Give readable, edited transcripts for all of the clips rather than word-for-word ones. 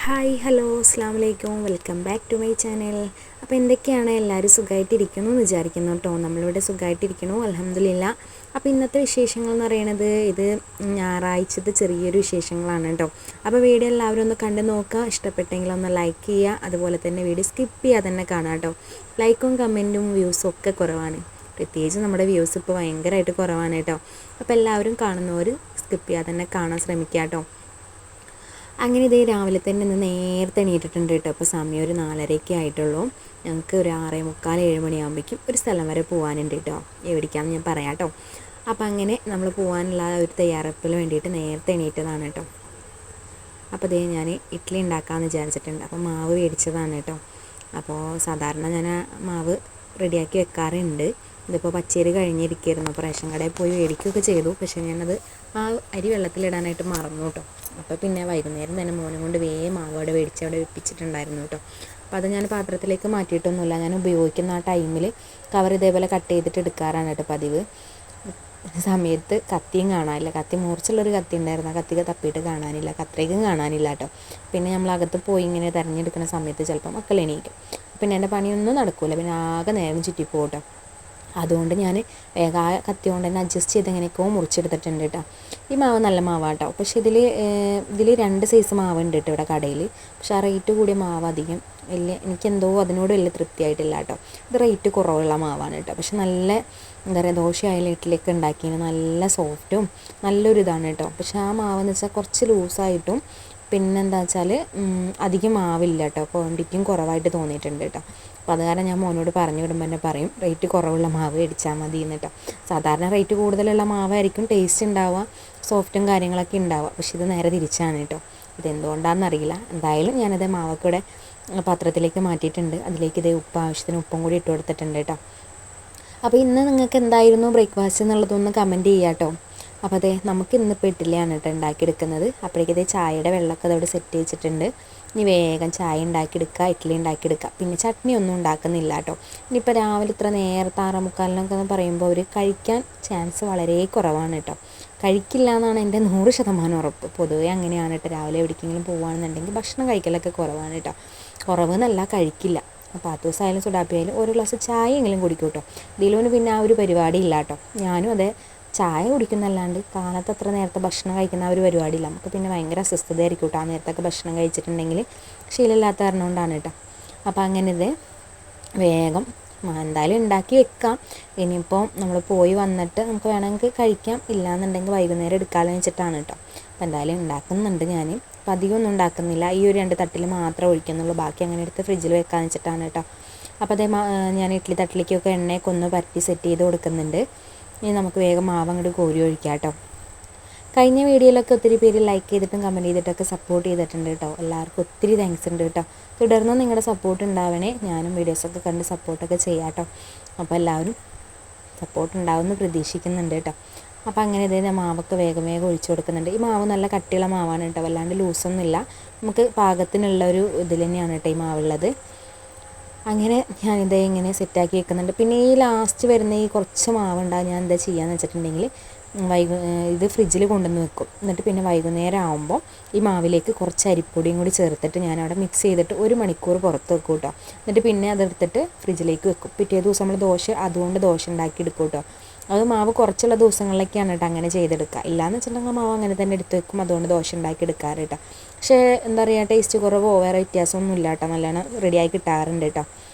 Hi hello അസ്സാം വലൈക്കും welcome back to my channel. അപ്പോൾ എന്തൊക്കെയാണ് എല്ലാവരും സുഖമായിട്ടിരിക്കുന്നു എന്ന് വിചാരിക്കുന്നു കേട്ടോ. നമ്മളിവിടെ സുഖമായിട്ടിരിക്കുന്നു അൽഹംദുലില്ലാ. അപ്പോൾ ഇന്നത്തെ വിശേഷങ്ങൾ എന്ന് പറയുന്നത് ഇത് ഞായറാഴ്ചത്തെ ചെറിയൊരു വിശേഷങ്ങളാണ് കേട്ടോ. അപ്പോൾ വീഡിയോ എല്ലാവരും ഒന്ന് കണ്ടു നോക്കുക, ഇഷ്ടപ്പെട്ടെങ്കിൽ ഒന്ന് ലൈക്ക് ചെയ്യുക, അതുപോലെ തന്നെ വീഡിയോ സ്കിപ്പ് ചെയ്യാതെ തന്നെ കാണാം കേട്ടോ. ലൈക്കും കമൻറ്റും വ്യൂസും ഒക്കെ കുറവാണ്, പ്രത്യേകിച്ച് നമ്മുടെ വ്യൂസ് ഇപ്പോൾ ഭയങ്കരമായിട്ട് കുറവാണ് കേട്ടോ. അപ്പോൾ എല്ലാവരും കാണുന്നവർ സ്കിപ്പ് ചെയ്യാതെ തന്നെ കാണാൻ ശ്രമിക്കുക കേട്ടോ. അങ്ങനെ ഇതേ രാവിലെ തന്നെ ഇന്ന് നേരത്തെ എണീറ്റിട്ടുണ്ട് കേട്ടോ. അപ്പോൾ സമയം ഒരു 4:30 ആയിട്ടുള്ളൂ. ഞങ്ങൾക്ക് ഒരു 6:45 7 മണിയാകുമ്പോഴേക്കും ഒരു സ്ഥലം വരെ പോകാനുണ്ട് കേട്ടോ. എവിടേക്കാണെന്ന് ഞാൻ പറയാം കേട്ടോ. അപ്പോൾ അങ്ങനെ നമ്മൾ പോകാനുള്ള ഒരു തയ്യാറെടുപ്പിന് വേണ്ടിയിട്ട് നേരത്തെ എണീറ്റതാണ് കേട്ടോ. അപ്പോൾ ഇതേ ഞാൻ ഇഡ്ഡലി ഉണ്ടാക്കാമെന്ന് വിചാരിച്ചിട്ടുണ്ട്. അപ്പോൾ മാവ് മേടിച്ചതാണ് കേട്ടോ. അപ്പോൾ സാധാരണ ഞാൻ ആ മാവ് റെഡിയാക്കി വെക്കാറുണ്ട്. ഇതിപ്പോൾ പച്ചരി കഴിഞ്ഞിരിക്കുകയായിരുന്നു. അപ്പോൾ റേഷൻ കടയിൽ പോയി മേടിക്കുകയൊക്കെ ചെയ്തു. പക്ഷേ ഞാനത് ആ അരി വെള്ളത്തിലിടാനായിട്ട് മറന്നു കേട്ടോ. അപ്പോൾ പിന്നെ വൈകുന്നേരം തന്നെ മോനും കൊണ്ട് വേഗം മാവ് അവിടെ മേടിച്ച് അവിടെ വെപ്പിച്ചിട്ടുണ്ടായിരുന്നു കേട്ടോ. അപ്പോൾ അത് ഞാൻ പാത്രത്തിലേക്ക് മാറ്റിയിട്ടൊന്നുമില്ല. ഞാൻ ഉപയോഗിക്കുന്ന ആ ടൈമിൽ കവർ ഇതേപോലെ കട്ട് ചെയ്തിട്ട് എടുക്കാറാണ് കേട്ടോ പതിവ്. സമയത്ത് കത്തിയും കാണാനില്ല. കത്തി മൂർച്ചുള്ളൊരു കത്തി ഉണ്ടായിരുന്നു, ആ കത്തിക്ക് തപ്പിയിട്ട് കാണാനില്ല, കത്രയ്ക്കും കാണാനില്ല കേട്ടോ. പിന്നെ നമ്മൾ അകത്ത് പോയി ഇങ്ങനെ തിരഞ്ഞെടുക്കുന്ന സമയത്ത് ചിലപ്പോൾ മക്കൾ എണീക്കും. പിന്നെ എൻ്റെ പണിയൊന്നും നടക്കില്ല, പിന്നെ ആകെ നേരം ചുറ്റിപ്പോകും കേട്ടോ. അതുകൊണ്ട് ഞാൻ വേഗം ആ കത്തി കൊണ്ട് തന്നെ അഡ്ജസ്റ്റ് ചെയ്ത് എങ്ങനെയൊക്കെയോ മുറിച്ചെടുത്തിട്ടുണ്ട് കേട്ടോ. ഈ മാവ് നല്ല മാവാണ് കേട്ടോ. പക്ഷേ ഇതിൽ 2 സൈസ് മാവുണ്ട് കേട്ടോ ഇവിടെ കടയിൽ. പക്ഷേ ആ റേറ്റ് കൂടിയ മാവ് അധികം എനിക്കെന്തോ അതിനോട് വലിയ തൃപ്തിയായിട്ടില്ല കേട്ടോ. ഇത് റേറ്റ് കുറവുള്ള മാവാണ് കേട്ടോ. പക്ഷെ നല്ല എന്താ പറയുക, ദോശയായാലും ഇഡ്ഡലിയൊക്കെ ഉണ്ടാക്കിയതിന് നല്ല സോഫ്റ്റും നല്ലൊരു ഇതാണ് കേട്ടോ. പക്ഷേ ആ മാവെന്ന് വെച്ചാൽ കുറച്ച് ലൂസായിട്ടും പിന്നെന്താ വെച്ചാൽ അധികം മാവില്ല കേട്ടോ. ക്വാണ്ടിറ്റിയും കുറവായിട്ട് തോന്നിയിട്ടുണ്ട് കേട്ടോ. അപ്പോൾ അത് കാരണം ഞാൻ മോനോട് പറഞ്ഞു വിടുമ്പോൾ തന്നെ പറയും റേറ്റ് കുറവുള്ള മാവ് മേടിച്ചാൽ മതി എന്ന് കേട്ടോ. സാധാരണ റേറ്റ് കൂടുതലുള്ള മാവായിരിക്കും ടേസ്റ്റ് ഉണ്ടാവുക, സോഫ്റ്റും കാര്യങ്ങളൊക്കെ ഉണ്ടാവുക. പക്ഷെ ഇത് നേരെ തിരിച്ചാണ് കേട്ടോ. ഇതെന്തുകൊണ്ടാണെന്നറിയില്ല. എന്തായാലും ഞാനത് മാവൊക്കെ ഇവിടെ പാത്രത്തിലേക്ക് മാറ്റിയിട്ടുണ്ട്. അതിലേക്ക് ഇതേ ആവശ്യത്തിന് ഉപ്പും കൂടി ഇട്ട് കൊടുത്തിട്ടുണ്ട് കേട്ടോ. അപ്പോൾ ഇന്ന് നിങ്ങൾക്ക് എന്തായിരുന്നു ബ്രേക്ക്ഫാസ്റ്റ് എന്നുള്ളതൊന്ന് കമൻറ്റ് ചെയ്യാം കേട്ടോ. അപ്പോൾ അതെ, നമുക്ക് ഇന്നിപ്പോൾ ഇഡ്ഡലിയാണ് കേട്ടോ ഉണ്ടാക്കിയെടുക്കുന്നത്. അപ്പോഴേക്കതേ ചായയുടെ വെള്ളമൊക്കെ അതവിടെ സെറ്റ് വെച്ചിട്ടുണ്ട്. ഇനി വേഗം ചായ ഉണ്ടാക്കിയെടുക്കുക, ഇഡ്ഡലി ഉണ്ടാക്കിയെടുക്കുക. പിന്നെ ചട്നി ഒന്നും ഉണ്ടാക്കുന്നില്ല കേട്ടോ. ഇനിയിപ്പോൾ രാവിലെ ഇത്ര നേരത്തെ 6:45 എന്ന് പറയുമ്പോൾ അവർ കഴിക്കാൻ ചാൻസ് വളരെ കുറവാണ് കേട്ടോ. കഴിക്കില്ല എന്നാണ് എൻ്റെ 100% ഉറപ്പ്. പൊതുവേ അങ്ങനെയാണ് കേട്ടോ. രാവിലെ എവിടേക്കെങ്കിലും പോകുകയാണെന്നുണ്ടെങ്കിൽ ഭക്ഷണം കഴിക്കലൊക്കെ കുറവാണ് കേട്ടോ. കുറവെന്നല്ല, കഴിക്കില്ല. അപ്പോൾ ആ ദിവസമായാലും സുഡാപ്പിയായാലും ഒരു ഗ്ലാസ് ചായ എങ്കിലും കുടിക്കും കേട്ടോ. ദിലുവിന് പിന്നെ ആ ഒരു പരിപാടി ഇല്ല കേട്ടോ. ഞാനും അതെ, ചായ കുടിക്കുന്നല്ലാണ്ട് കാലത്ത് അത്ര നേരത്തെ ഭക്ഷണം കഴിക്കുന്ന ആ ഒരു പരിപാടിയില്ല. നമുക്ക് പിന്നെ ഭയങ്കര അസ്വസ്ഥതയായിരിക്കും കേട്ടോ ആ നേരത്തൊക്കെ ഭക്ഷണം കഴിച്ചിട്ടുണ്ടെങ്കിൽ. ശീലമില്ലാത്ത കാരണം കൊണ്ടാണ് കേട്ടോ. അപ്പോൾ അങ്ങനെ ഇത് വേഗം എന്തായാലും ഉണ്ടാക്കി വെക്കാം. ഇനിയിപ്പോൾ നമ്മൾ പോയി വന്നിട്ട് നമുക്ക് വേണമെങ്കിൽ കഴിക്കാം, ഇല്ലയെന്നുണ്ടെങ്കിൽ വൈകുന്നേരം എടുക്കാമെന്ന് വെച്ചിട്ടാണ് കേട്ടോ. അപ്പോൾ എന്തായാലും ഉണ്ടാക്കുന്നുണ്ട് ഞാൻ. അപ്പോൾ അധികമൊന്നും ഉണ്ടാക്കുന്നില്ല, ഈ ഒരു 2 തട്ടിൽ മാത്രമേ ഒഴിക്കുന്നുള്ളൂ. ബാക്കി അങ്ങനെ എടുത്ത് ഫ്രിഡ്ജിൽ വെക്കാമെന്ന് വെച്ചിട്ടാണ് കേട്ടോ. അപ്പോൾ അതേ ഞാൻ ഇഡ്ഡലി തട്ടിലേക്കൊക്കെ എണ്ണയൊക്കെ ഒന്ന് പരത്തി സെറ്റ് ചെയ്ത് കൊടുക്കുന്നുണ്ട്. ഇനി നമുക്ക് വേഗം മാവ് അങ്ങോട്ട് കോരി ഒഴിക്കാം കേട്ടോ. കഴിഞ്ഞ വീഡിയോയിലൊക്കെ ഒത്തിരി പേര് ലൈക്ക് ചെയ്തിട്ടും കമൻറ്റ് ചെയ്തിട്ടൊക്കെ സപ്പോർട്ട് ചെയ്തിട്ടുണ്ട് കേട്ടോ. എല്ലാവർക്കും ഒത്തിരി താങ്ക്സ് ഉണ്ട് കേട്ടോ. തുടർന്നും നിങ്ങളുടെ സപ്പോർട്ട് ഉണ്ടാവണേ. ഞാനും വീഡിയോസൊക്കെ കണ്ട് സപ്പോർട്ടൊക്കെ ചെയ്യാം കേട്ടോ. അപ്പോൾ എല്ലാവരും സപ്പോർട്ട് ഉണ്ടാവുമെന്ന് പ്രതീക്ഷിക്കുന്നുണ്ട് കേട്ടോ. അപ്പോൾ അങ്ങനെ ഇതേ മാവൊക്കെ വേഗം ഒഴിച്ചു കൊടുക്കുന്നുണ്ട്. ഈ മാവ് നല്ല കട്ടിയുള്ള മാവാണ് കേട്ടോ, വല്ലാണ്ട് ലൂസൊന്നുമില്ല. നമുക്ക് പാകത്തിനുള്ളൊരു ഇതിൽ തന്നെയാണ് കേട്ടോ ഈ മാവുള്ളത്. അങ്ങനെ ഞാനിതേ ഇങ്ങനെ സെറ്റാക്കി വെക്കുന്നുണ്ട്. പിന്നെ ഈ ലാസ്റ്റ് വരുന്ന ഈ കുറച്ച് മാവുണ്ടാകും, ഞാൻ എന്താ ചെയ്യാന്ന് വെച്ചിട്ടുണ്ടെങ്കിൽ ഇത് ഫ്രിഡ്ജിൽ കൊണ്ടുവന്ന് വെക്കും. എന്നിട്ട് പിന്നെ വൈകുന്നേരം ആകുമ്പോൾ ഈ മാവിലേക്ക് കുറച്ച് അരിപ്പൊടിയും കൂടി ചേർത്തിട്ട് ഞാനവിടെ മിക്സ് ചെയ്തിട്ട് 1 മണിക്കൂർ പുറത്ത് വെക്കും കേട്ടോ. എന്നിട്ട് പിന്നെ അതെടുത്തിട്ട് ഫ്രിഡ്ജിലേക്ക് വെക്കും. പിറ്റേ ദിവസം നമ്മൾ അതുകൊണ്ട് ദോശ ഉണ്ടാക്കി എടുക്കും കേട്ടോ. അത് മാവ് കുറച്ചുള്ള ദിവസങ്ങളിലൊക്കെയാണ് കേട്ടോ അങ്ങനെ ചെയ്തെടുക്കുക. ഇല്ലയെന്ന് വെച്ചിട്ടുണ്ടെങ്കിൽ മാവ് അങ്ങനെ തന്നെ എടുത്ത് വെക്കും, അതുകൊണ്ട് ദോശ ഉണ്ടാക്കി എടുക്കാറ് കേട്ടോ. പക്ഷേ എന്താ പറയുക, ടേസ്റ്റ് കുറവോ വേറെ വ്യത്യാസമൊന്നും ഇല്ല കേട്ടോ. നല്ലോണം റെഡിയായി കിട്ടാറുണ്ട് കേട്ടോ.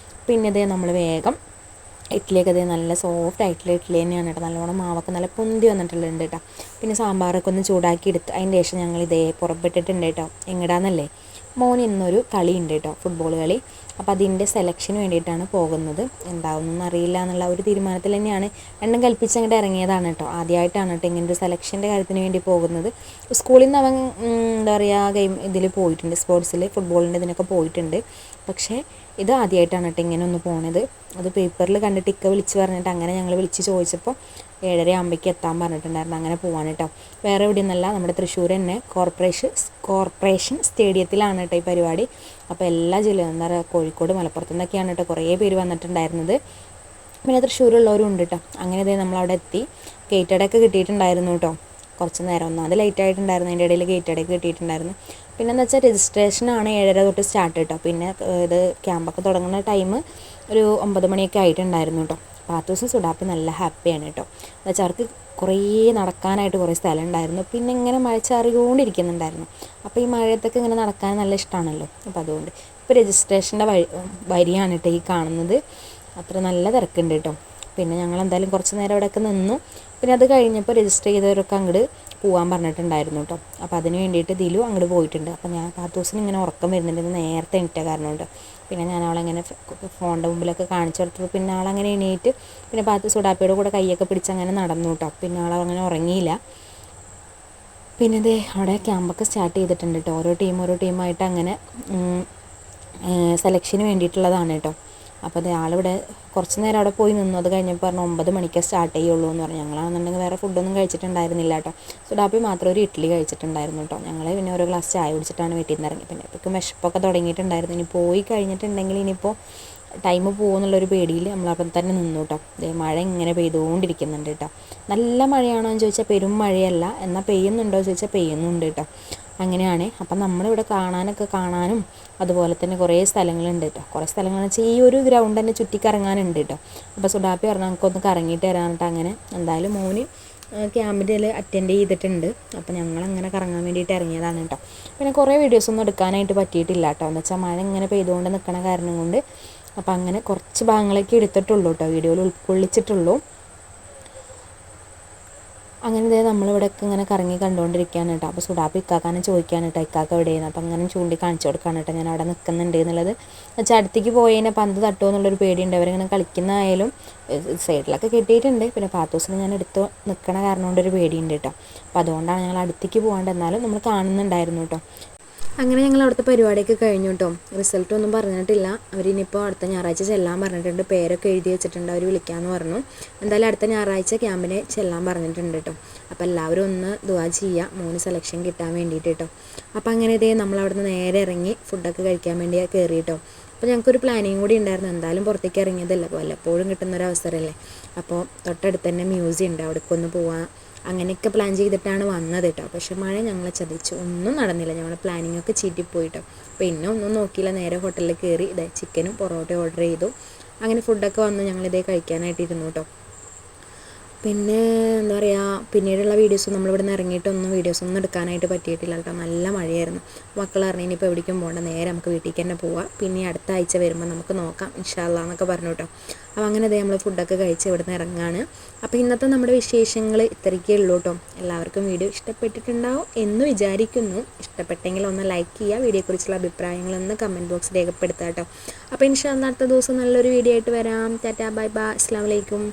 പിന്നെ ഇതേ നമ്മൾ വേഗം ഇഡ്ഡലിയൊക്കെ ഇതേ നല്ല സോഫ്റ്റ് ആയിട്ടുള്ള ഇഡ്ഡലി തന്നെയാണ് കേട്ടോ. നല്ലോണം മാവൊക്കെ നല്ല പൊന്തി വന്നിട്ടുള്ളുണ്ട് കേട്ടോ. പിന്നെ സാമ്പാറൊക്കെ ഒന്ന് ചൂടാക്കി എടുത്ത് അതിൻ്റെ ശേഷം ഞങ്ങൾ ഇതേ പുറപ്പെട്ടിട്ടുണ്ട് കേട്ടോ. എങ്ങടാന്നല്ലേ, മോന് ഇന്നൊരു കളിയുണ്ട് കേട്ടോ, ഫുട്ബോൾ കളി. അപ്പോൾ അതിൻ്റെ സെലക്ഷന് വേണ്ടിയിട്ടാണ് പോകുന്നത്. എന്താവുമെന്നൊന്നും അറിയില്ല എന്നുള്ള ഒരു തീരുമാനത്തിൽ തന്നെയാണ്. രണ്ടും കൽപ്പിച്ച് അങ്ങോട്ട് ഇറങ്ങിയതാണ് കേട്ടോ. ആദ്യമായിട്ടാണ് കേട്ടോ ഇങ്ങനൊരു സെലക്ഷൻ്റെ കാര്യത്തിന് വേണ്ടി പോകുന്നത്. സ്കൂളിൽ നിന്ന് അവൻ എന്താ പറയുക ഇതിൽ പോയിട്ടുണ്ട്, സ്പോർട്സിൽ ഫുട്ബോളിൻ്റെ ഇതിനൊക്കെ പോയിട്ടുണ്ട്. പക്ഷേ ഇത് ആദ്യമായിട്ടാണ് കേട്ടോ ഇങ്ങനെ ഒന്ന് പോണത്. അത് പേപ്പറിൽ കണ്ടിട്ട് ഇക്ക വിളിച്ച് പറഞ്ഞിട്ട് അങ്ങനെ ഞങ്ങൾ വിളിച്ച് ചോദിച്ചപ്പോൾ 7:30 ആകുമ്പോഴേക്ക് എത്താൻ പറഞ്ഞിട്ടുണ്ടായിരുന്നു. അങ്ങനെ പോകാൻ കേട്ടോ. വേറെ എവിടെയൊന്നുമല്ല, നമ്മുടെ തൃശ്ശൂർ തന്നെ കോർപ്പറേഷൻ സ്റ്റേഡിയത്തിലാണ് കേട്ടോ ഈ പരിപാടി. അപ്പോൾ എല്ലാ ജില്ലയും എന്താ പറയുക, കോഴിക്കോട് മലപ്പുറത്തു നിന്നൊക്കെയാണ് കേട്ടോ കുറേ പേര് വന്നിട്ടുണ്ടായിരുന്നത്. പിന്നെ തൃശ്ശൂരുള്ളവരും ഉണ്ട് കേട്ടോ. അങ്ങനെ ഇതേ നമ്മളവിടെ എത്തി. ഗേറ്റഡൊക്കെ കിട്ടിയിട്ടുണ്ടായിരുന്നു കേട്ടോ. കുറച്ച് നേരം ഒന്നാമത് ലേറ്റ് ആയിട്ടുണ്ടായിരുന്നു, അതിൻ്റെ ഇടയിൽ ഗേറ്റഡൊക്കെ കിട്ടിയിട്ടുണ്ടായിരുന്നു. പിന്നെയെന്ന് വെച്ചാൽ രജിസ്ട്രേഷനാണ് 7:30 തൊട്ട് സ്റ്റാർട്ട് കേട്ടോ. പിന്നെ ഇത് ക്യാമ്പൊക്കെ തുടങ്ങുന്ന ടൈം ഒരു 9 മണിയൊക്കെ ആയിട്ടുണ്ടായിരുന്നു കേട്ടോ. പാത്തൂസും സുഡാപ്പി നല്ല ഹാപ്പിയാണ് കേട്ടോ. എന്ന് വെച്ചാൽ അവർക്ക് കുറേ നടക്കാനായിട്ട് കുറേ സ്ഥലം ഉണ്ടായിരുന്നു. പിന്നെ ഇങ്ങനെ മഴ ചാറിക്കൊണ്ടിരിക്കുന്നുണ്ടായിരുന്നു. അപ്പോൾ ഈ മഴയത്തൊക്കെ ഇങ്ങനെ നടക്കാൻ നല്ല ഇഷ്ടമാണല്ലോ. അപ്പോൾ അതുകൊണ്ട് ഇപ്പോൾ രജിസ്ട്രേഷൻ്റെ വരിയാണ് കേട്ടോ ഈ കാണുന്നത്. അത്ര നല്ല തിരക്കുണ്ട് കേട്ടോ. പിന്നെ ഞങ്ങൾ എന്തായാലും കുറച്ച് നേരം അവിടെയൊക്കെ നിന്നു. പിന്നെ അത് കഴിഞ്ഞപ്പോൾ രജിസ്റ്റർ ചെയ്തവരൊക്കെ അങ്ങോട്ട് പോകാൻ പറഞ്ഞിട്ടുണ്ടായിരുന്നു കേട്ടോ. അപ്പോൾ അതിന് വേണ്ടിയിട്ട് ദിലു അങ്ങോട്ട് പോയിട്ടുണ്ട്. അപ്പോൾ ഞാൻ പാത്തൂസിന് ഇങ്ങനെ ഉറക്കം വരുന്നുണ്ട്, നേരത്തെ എണീറ്റ കാരണം കൊണ്ട്. പിന്നെ ഞാൻ അവളങ്ങനെ ഫോണിൻ്റെ മുമ്പിലൊക്കെ കാണിച്ചു കൊടുത്തപ്പോൾ പിന്നെ ആളങ്ങനെ എണീറ്റ് പിന്നെ പാത്തു സുഡാപ്പിയുടെ കൂടെ കൈയൊക്കെ പിടിച്ച് അങ്ങനെ നടന്നു കേട്ടോ. പിന്നെ ആളങ്ങനെ ഉറങ്ങിയില്ല. പിന്നെ ഇതേ അവിടെ ക്യാമ്പൊക്കെ സ്റ്റാർട്ട് ചെയ്തിട്ടുണ്ട് കേട്ടോ. ഓരോ ടീമായിട്ട് അങ്ങനെ സെലക്ഷന് വേണ്ടിയിട്ടുള്ളതാണ് കേട്ടോ. അപ്പോൾ അത് ആളിവിടെ കുറച്ച് നേരം അവിടെ പോയി നിന്നു. അത് കഴിഞ്ഞപ്പോൾ പറഞ്ഞു 9 മണിക്കേ സ്റ്റാർട്ട് ചെയ്യുള്ളൂ എന്ന് പറഞ്ഞു. ഞങ്ങളാണെന്നുണ്ടെങ്കിൽ വേറെ ഫുഡൊന്നും കഴിച്ചിട്ടുണ്ടായിരുന്നില്ല കേട്ടോ. സുഡാപ്പി മാത്രം ഒരു ഇഡ്ഡലി കഴിച്ചിട്ടുണ്ടായിരുന്നു കേട്ടോ. ഞങ്ങൾ പിന്നെ ഒരു ഗ്ലാസ് ചായ കുടിച്ചിട്ടാണ് വീട്ടിൽ നിന്ന് ഇറങ്ങി. പിന്നെ ഇപ്പോഴേക്കും വിശപ്പൊക്കെ തുടങ്ങിയിട്ടുണ്ടായിരുന്നു. ഇനി പോയി കഴിഞ്ഞിട്ടുണ്ടെങ്കിൽ ഇനിയിപ്പോൾ ടൈം പോകുമെന്നുള്ളൊരു പേടിയിൽ നമ്മളപ്പം തന്നെ നിന്നു കേട്ടോ. മഴ ഇങ്ങനെ പെയ്തുകൊണ്ടിരിക്കുന്നുണ്ട് കേട്ടോ. നല്ല മഴയാണോ എന്ന് ചോദിച്ചാൽ പെരും മഴയല്ല, എന്നാൽ പെയ്യുന്നുണ്ടോ എന്ന് ചോദിച്ചാൽ പെയ്യുന്നുണ്ട് കേട്ടോ. അങ്ങനെയാണ്. അപ്പം നമ്മളിവിടെ കാണാനും അതുപോലെ തന്നെ കുറേ സ്ഥലങ്ങളുണ്ട് കേട്ടോ. കുറേ സ്ഥലങ്ങളെന്ന് വെച്ചാൽ ഈ ഒരു ഗ്രൗണ്ട് തന്നെ ചുറ്റിക്കറങ്ങാനുണ്ട് കേട്ടോ. അപ്പോൾ സുഡാപ്പി പറഞ്ഞാൽ നമുക്കൊന്ന് കറങ്ങിയിട്ട് വരാനിട്ട് അങ്ങനെ എന്തായാലും മോന് ക്യാമ്പിൽ അറ്റൻഡ് ചെയ്തിട്ടുണ്ട്. അപ്പോൾ ഞങ്ങളങ്ങനെ കറങ്ങാൻ വേണ്ടിയിട്ട് ഇറങ്ങിയതാണ് കേട്ടോ. പിന്നെ കുറേ വീഡിയോസൊന്നും എടുക്കാനായിട്ട് പറ്റിയിട്ടില്ല കേട്ടോ. എന്ന് വെച്ചാൽ മഴ ഇങ്ങനെ പെയ്തുകൊണ്ട് നിൽക്കണ കാരണം കൊണ്ട്. അപ്പോൾ അങ്ങനെ കുറച്ച് ഭാഗങ്ങളൊക്കെ എടുത്തിട്ടുള്ളൂ കേട്ടോ, വീഡിയോയിൽ ഉൾക്കൊള്ളിച്ചിട്ടുള്ളൂ. അങ്ങനെ ഇതേ നമ്മളിവിടെയൊക്കെ ഇങ്ങനെ കറങ്ങി കണ്ടുകൊണ്ടിരിക്കുകയാണ് കേട്ടോ. അപ്പോൾ സുഡാപ്പി ഇക്കാക്കാനെ ചോദിക്കുകയാണ് കേട്ടോ, ഇക്കാക്ക എവിടെയാണ്. അപ്പോൾ അങ്ങനെ ചൂണ്ടി കാണിച്ചു കൊടുക്കുകയാണ് കേട്ടോ ഞാൻ അവിടെ നിൽക്കുന്നുണ്ട് എന്നുള്ളത്. വെച്ചാൽ അടുത്തേക്ക് പോയതിനെ പന്ത് തട്ടുമോ എന്നുള്ളൊരു പേടിയുണ്ട്. അവരിങ്ങനെ കളിക്കുന്നതായാലും സൈഡിലൊക്കെ കെട്ടിയിട്ടുണ്ട്. പിന്നെ പാത്തൂസിന് ഞാൻ എടുത്ത് നിൽക്കണ കാരണം കൊണ്ടൊരു പേടിയുണ്ട് കേട്ടോ. അപ്പോൾ അതുകൊണ്ടാണ് ഞങ്ങൾ അടുത്തേക്ക് പോകാണ്ട്, എന്നാലും നമ്മൾ കാണുന്നുണ്ടായിരുന്നു കേട്ടോ. അങ്ങനെ ഞങ്ങൾ അവിടുത്തെ പരിപാടിയൊക്കെ കഴിഞ്ഞു കേട്ടോ. റിസൾട്ടൊന്നും പറഞ്ഞിട്ടില്ല. അവരിനിപ്പോൾ അടുത്ത ഞായറാഴ്ച ചെല്ലാൻ പറഞ്ഞിട്ടുണ്ട്. പേരൊക്കെ എഴുതി വെച്ചിട്ടുണ്ട്, അവർ വിളിക്കാമെന്ന് പറഞ്ഞു. എന്തായാലും അടുത്ത ഞായറാഴ്ച ക്യാമ്പിന് ചെല്ലാൻ പറഞ്ഞിട്ടുണ്ട് കേട്ടോ. അപ്പോൾ എല്ലാവരും ഒന്ന് ദുആ ചെയ്യുക മോന് സെലക്ഷൻ കിട്ടാൻ വേണ്ടിയിട്ട് കേട്ടോ. അപ്പോൾ അങ്ങനെ ഇതേ നമ്മൾ അവിടുന്ന് നേരെ ഇറങ്ങി ഫുഡൊക്കെ കഴിക്കാൻ വേണ്ടി കയറി കേട്ടോ. അപ്പോൾ ഞങ്ങൾക്കൊരു പ്ലാനിങ് കൂടി ഉണ്ടായിരുന്നു. എന്തായാലും പുറത്തേക്ക് ഇറങ്ങിയതല്ല, വല്ലപ്പോഴും കിട്ടുന്നൊരവസരമല്ലേ. അപ്പോൾ തൊട്ടടുത്ത് തന്നെ മ്യൂസിയം ഉണ്ട്, അവിടേക്കൊന്ന് പോവാം അങ്ങനെയൊക്കെ പ്ലാൻ ചെയ്തിട്ടാണ് വന്നത് കേട്ടോ. പക്ഷേ മഴ ഞങ്ങളെ ചതിച്ചു, ഒന്നും നടന്നില്ല. ഞങ്ങളുടെ പ്ലാനിങ് ഒക്കെ ചീറ്റിപ്പോയിട്ടോ. പിന്നെ ഒന്നും നോക്കിയില്ല, നേരെ ഹോട്ടലിൽ കയറി ഇതേ ചിക്കനും പൊറോട്ടയും ഓർഡർ ചെയ്തു. അങ്ങനെ ഫുഡൊക്കെ വന്ന് ഞങ്ങളിതേ കഴിക്കാനായിട്ടിരുന്നു കേട്ടോ. പിന്നെ എന്താ പറയുക, പിന്നീടുള്ള വീഡിയോസ് നമ്മളിവിടെ നിന്ന് ഇറങ്ങിയിട്ടൊന്നും വീഡിയോസൊന്നും എടുക്കാനായിട്ട് പറ്റിയിട്ടില്ല കേട്ടോ. നല്ല മഴയായിരുന്നു. മക്കൾ പറഞ്ഞു ഇനിയിപ്പോൾ എവിടേക്കും പോകണ്ട, നേരെ നമുക്ക് വീട്ടിലേക്ക് തന്നെ പോവാം, പിന്നെ അടുത്ത ആഴ്ച വരുമ്പോൾ നമുക്ക് നോക്കാം ഇൻഷാ അല്ലാ എന്നൊക്കെ പറഞ്ഞു കേട്ടോ. അപ്പോൾ അങ്ങനെ അതേ നമ്മൾ ഫുഡൊക്കെ കഴിച്ച് ഇവിടെ നിന്ന് ഇറങ്ങാണ്. അപ്പോൾ ഇന്നത്തെ നമ്മുടെ വിശേഷങ്ങൾ ഇത്രയൊക്കെ ഉള്ളൂ കേട്ടോ. എല്ലാവർക്കും വീഡിയോ ഇഷ്ടപ്പെട്ടിട്ടുണ്ടാവും എന്ന് വിചാരിക്കുന്നു. ഇഷ്ടപ്പെട്ടെങ്കിൽ ഒന്ന് ലൈക്ക് ചെയ്യുക, വീഡിയോയെക്കുറിച്ചുള്ള അഭിപ്രായങ്ങളൊന്ന് കമൻറ്റ് ബോക്സിൽ രേഖപ്പെടുത്തുക കേട്ടോ. അപ്പോൾ ഇൻഷാ അല്ലാ അടുത്ത ദിവസം നല്ലൊരു വീഡിയോ ആയിട്ട് വരാം. ടാറ്റാ ബൈ ബൈ, അസ്സലാമു അലൈക്കും.